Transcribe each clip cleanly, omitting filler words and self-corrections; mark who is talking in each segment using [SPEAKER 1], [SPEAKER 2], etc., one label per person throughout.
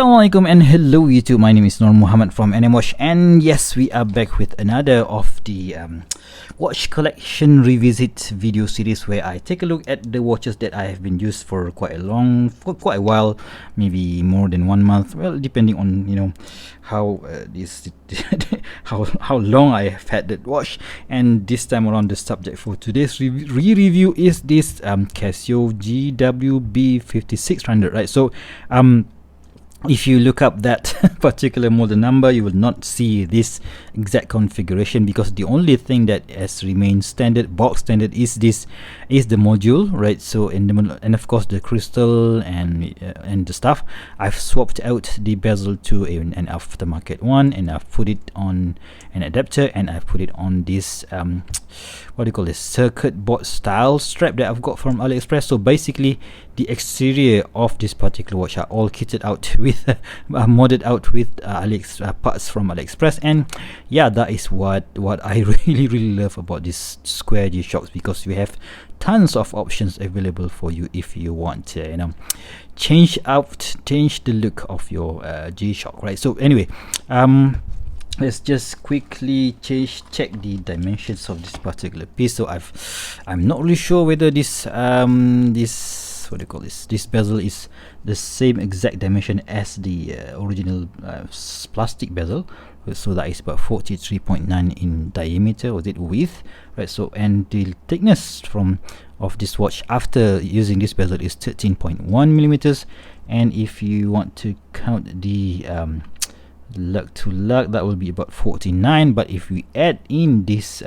[SPEAKER 1] Assalamualaikum and hello YouTube. My name is Nur Muhammad from NMWatch, and yes, we are back with another of the watch collection revisit video series where I take a look at the watches that I have been used for quite a while, maybe more than 1 month. Well, depending on how how long I have had that watch. And this time around, the subject for today's review is this Casio GWB5600, right? So if you look up that particular model number, you will not see this exact configuration, because the only thing that has remained standard, box standard, is the module, right? So and of course the crystal and the stuff. I've swapped out the bezel to an aftermarket one, and I've put it on an adapter, and I've put it on this what do you call this, circuit board style strap that I've got from AliExpress. So basically, the exterior of this particular watch are all kitted out with modded out with parts from AliExpress. And yeah, that is what I really love about this square G-Shocks, because we have tons of options available for you if you want to change the look of your G-Shock, right? So anyway, let's just quickly check the dimensions of this particular piece. So I'm not really sure whether this what do you call this bezel is the same exact dimension as the original plastic bezel. So that is about 43.9 in diameter, or width, right? So, and the thickness of this watch after using this bezel is 13.1 millimeters. And if you want to count the lug to lug, that will be about 49. But if we add in this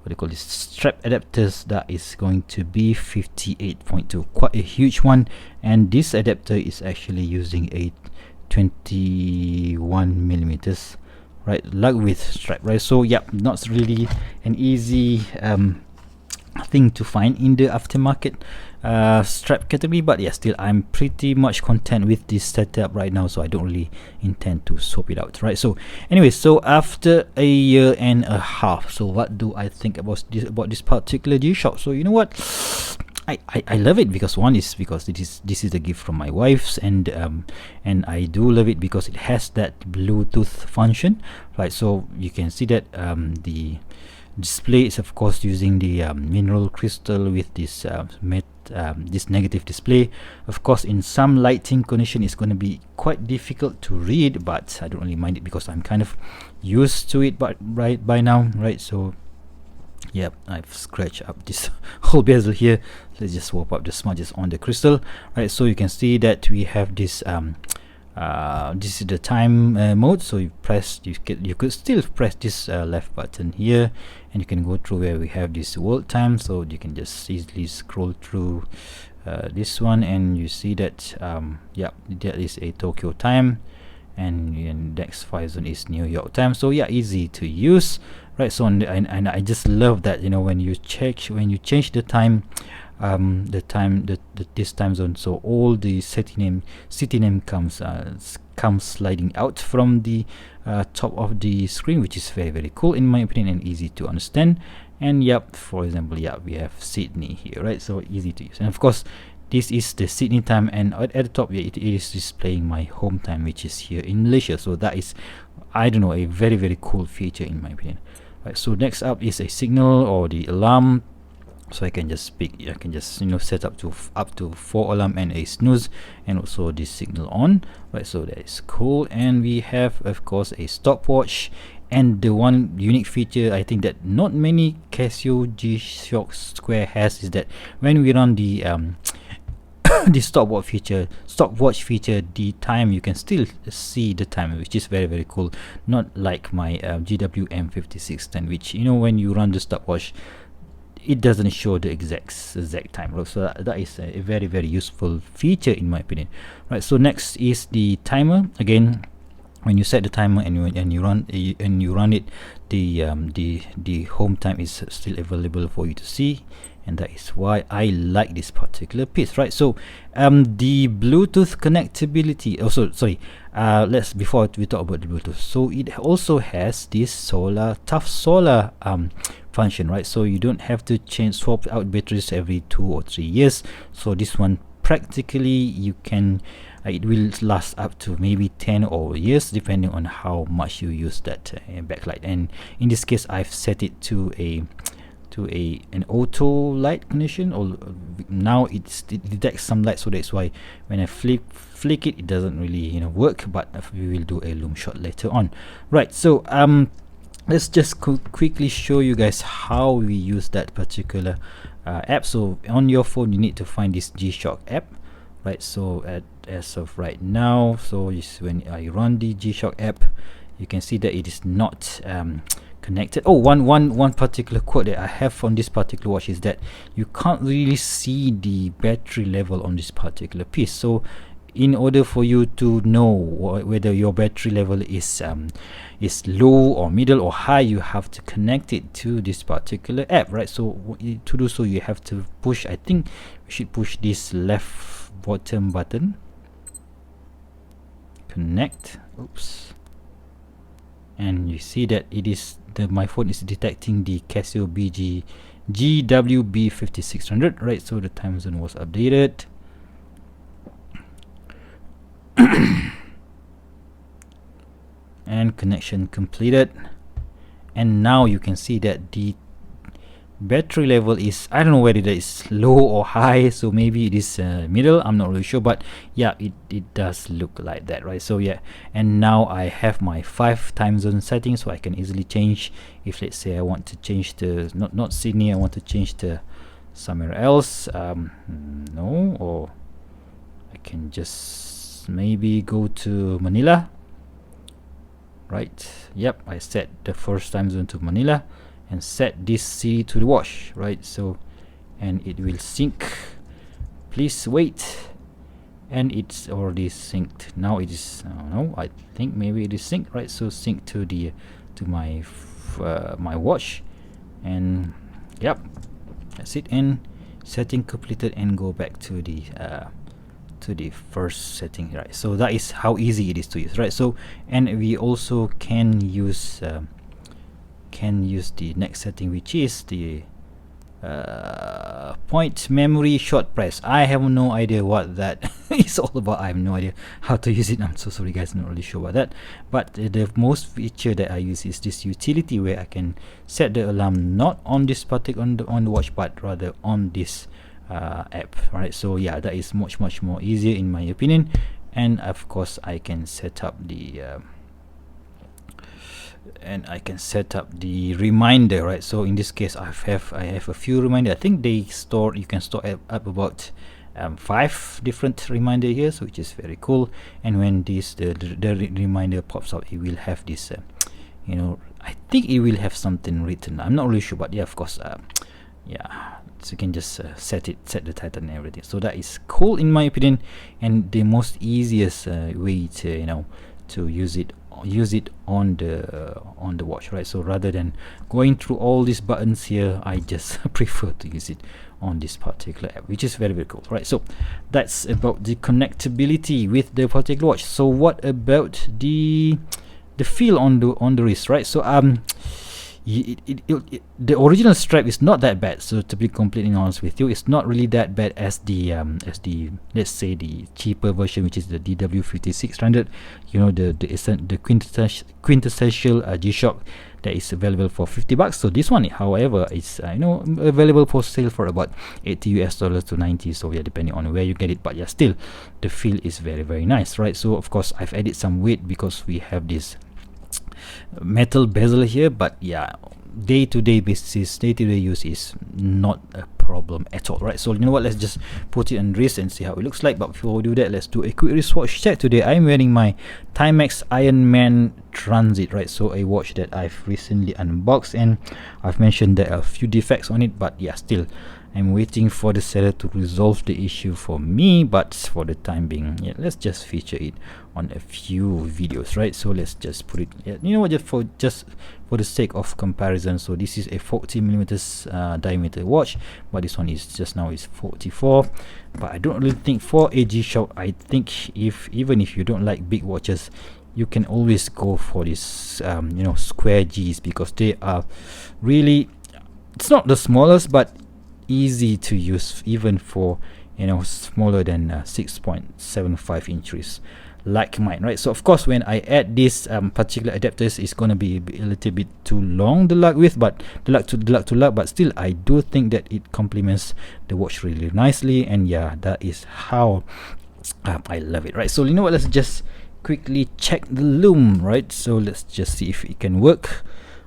[SPEAKER 1] what do you call this, strap adapters, that is going to be 58.2, quite a huge one. And this adapter is actually using a 21 millimeters, right, lug width strap, right? So yeah, not really an easy thing to find in the aftermarket strap category, but yeah, still I'm pretty much content with this setup right now, so I don't really intend to swap it out, right? So anyway, so after a year and a half, so what do I think about this particular G-Shock? So you know what, I love it, because this is a gift from my wife's, and I do love it because it has that Bluetooth function, right? So you can see that the display is of course using the mineral crystal with this this negative display. Of course, in some lighting condition it's going to be quite difficult to read, but I don't really mind it because I'm kind of used to it by now, right? So yeah, I've scratched up this whole bezel here. Let's just swap up the smudges on the crystal, right? So you can see that we have this this is the time mode. So you could still press this left button here, and you can go through where we have this world time. So you can just easily scroll through this one, and you see that yeah, that is a Tokyo time, and the next 5 zone is New York time. So yeah, easy to use, right? So and I just love that, when you change the time, this time zone, so all the city name comes sliding out from the top of the screen, which is very cool in my opinion, and easy to understand. And yep, for example, yeah, we have Sydney here, right? So easy to use. And of course, this is the Sydney time, and at the top, yeah, it is displaying my home time, which is here in Malaysia. So that is, I don't know, a very cool feature in my opinion, right? So next up is a signal, or the alarm. So I can just set up to 4 alarm and a snooze, and also this signal on, right? So that is cool. And we have of course a stopwatch, and the one unique feature I think that not many Casio G-Shock Square has is that when we run the the stopwatch feature, the time, you can still see the time, which is very cool. Not like my GWM5600, which when you run the stopwatch, it doesn't show the exact time, right? So that is a very useful feature in my opinion, right? So next is the timer. Again, when you set the timer and you run it, the home time is still available for you to see, and that is why I like this particular piece, right? So the Bluetooth connectability also, before we talk about the Bluetooth, so it also has this tough solar function, right? So you don't have to swap out batteries every 2 or 3 years. So this one practically you can it will last up to maybe 10 or years depending on how much you use that backlight. And in this case I've set it to an auto light condition, or now it detects some light, so that's why when I flick it doesn't really work, but we will do a lume shot later on. Right, so let's just quickly show you guys how we use that particular app. So on your phone you need to find this G-Shock app, right? So as of right now, so when I run the G-Shock app, you can see that it is not connected. Oh, one particular quote that I have on this particular watch is that you can't really see the battery level on this particular piece. So in order for you to know whether your battery level is low or middle or high, you have to connect it to this particular app, right? So to do so, you have to push, I think we should push this left bottom button, connect. Oops. And you see that it is my phone is detecting the Casio GWB5600, right? So the time zone was updated. And connection completed, and now you can see that the battery level is, I don't know whether it is low or high, so maybe it is middle, I'm not really sure, but yeah, it does look like that, right? So yeah, and now I have my 5 time zone settings, so I can easily change. If let's say I want to change to not Sydney, I want to change to somewhere else, no, or I can just maybe go to Manila, right? Yep, I set the first time zone to Manila and set this city to the watch, right? So, and it will sync. Please wait, and it's already synced. Now it is no, I think maybe it is synced, right? So sync to the my watch, and yep, that's it. And setting completed, and go back to the first setting, right? So that is how easy it is to use, right? So, and we also can use the next setting, which is the point memory short press. I have no idea what that is all about. I have no idea how to use it. I'm so sorry guys, not really sure about that. But the most feature that I use is this utility where I can set the alarm not on this particular on the watch, but rather on this app, right? So yeah, that is much more easier in my opinion. And of course I can set up the reminder, right? So in this case I have a few reminder. I think you can store up about 5 different reminder here, so which is very cool. And when the reminder pops up, it will have this I think it will have something written. I'm not really sure, but yeah, of course yeah, so you can just set the title and everything. So that is cool in my opinion, and the most easiest way to to use it on the watch, right? So rather than going through all these buttons here, I just prefer to use it on this particular app, which is very cool, right? So that's about the connectability with the particular watch. So what about the feel on the wrist, right? So the original strap is not that bad. So to be completely honest with you, it's not really that bad as the let's say the cheaper version, which is the DW5600. The quintessential G-Shock that is available for $50. So this one, however, is available for sale for about $80 to $90. So yeah, depending on where you get it, but yeah, still the feel is very nice, right? So of course I've added some weight because we have this metal bezel here, but yeah, day-to-day use is not a problem at all, right? So you know what, let's just put it on wrist and see how it looks like. But before we do that, let's do a quick wristwatch check. Today I'm wearing my Timex Ironman Transit, right? So a watch that I've recently unboxed, and I've mentioned there are a few defects on it, but yeah, still I'm waiting for the seller to resolve the issue for me. But for the time being, yeah, let's just feature it on a few videos, right? So let's just put it, just for the sake of comparison. So this is a 40 millimeters diameter watch, but this one is just now is 44. But I don't really think for a G-Shock, I think even if you don't like big watches, you can always go for this square G's, because they are really, it's not the smallest, but easy to use even for smaller than 6.75 inches like mine, right? So of course, when I add this particular adapters, it's gonna be a little bit too long, the lug width, but the lug to lug, but still I do think that it complements the watch really nicely. And yeah, that is how I love it, right? So what, let's just quickly check the loom, right? So let's just see if it can work.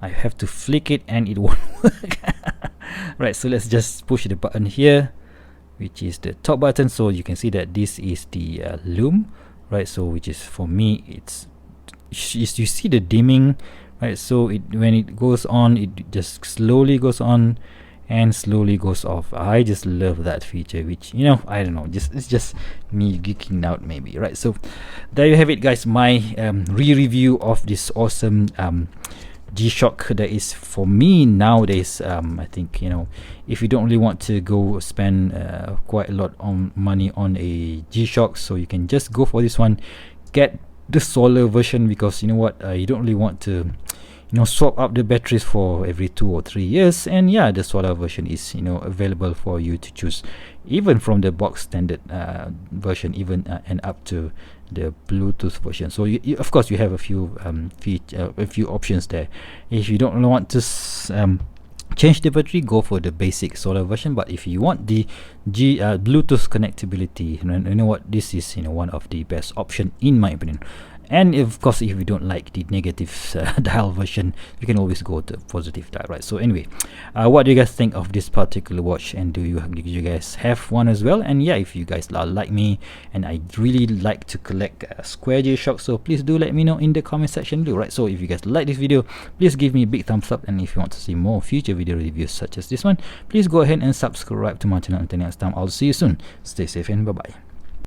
[SPEAKER 1] I have to flick it and it won't work. Right, so let's just push the button here, which is the top button. So you can see that this is the loom, right? So which is, for me, it's you see the dimming, right? So when it goes on, it just slowly goes on and slowly goes off. I just love that feature, which I don't know, it's just me geeking out maybe, right? So there you have it, guys, my re-review of this awesome G-Shock that is, for me nowadays. I think if you don't really want to go spend quite a lot on money on a G-Shock, so you can just go for this one, get the solar version, because you don't really want to swap up the batteries for every 2 or 3 years. And yeah, the solar version is available for you to choose, even from the box standard version, even and up to the Bluetooth version. So you of course you have a few options there. If you don't want to change the battery, go for the basic solar version. But if you want the Bluetooth connectivity, you know what, this is one of the best option in my opinion. And of course, if you don't like the negative dial version, you can always go to positive dial, right? So anyway, what do you guys think of this particular watch, and do you guys have one as well? And yeah, if you guys are like me, and I really like to collect square G-Shock, so please do let me know in the comment section below, right? So if you guys like this video, please give me a big thumbs up, and if you want to see more future video reviews such as this one, please go ahead and subscribe to my channel. Until next time, I'll see you soon. Stay safe and bye bye.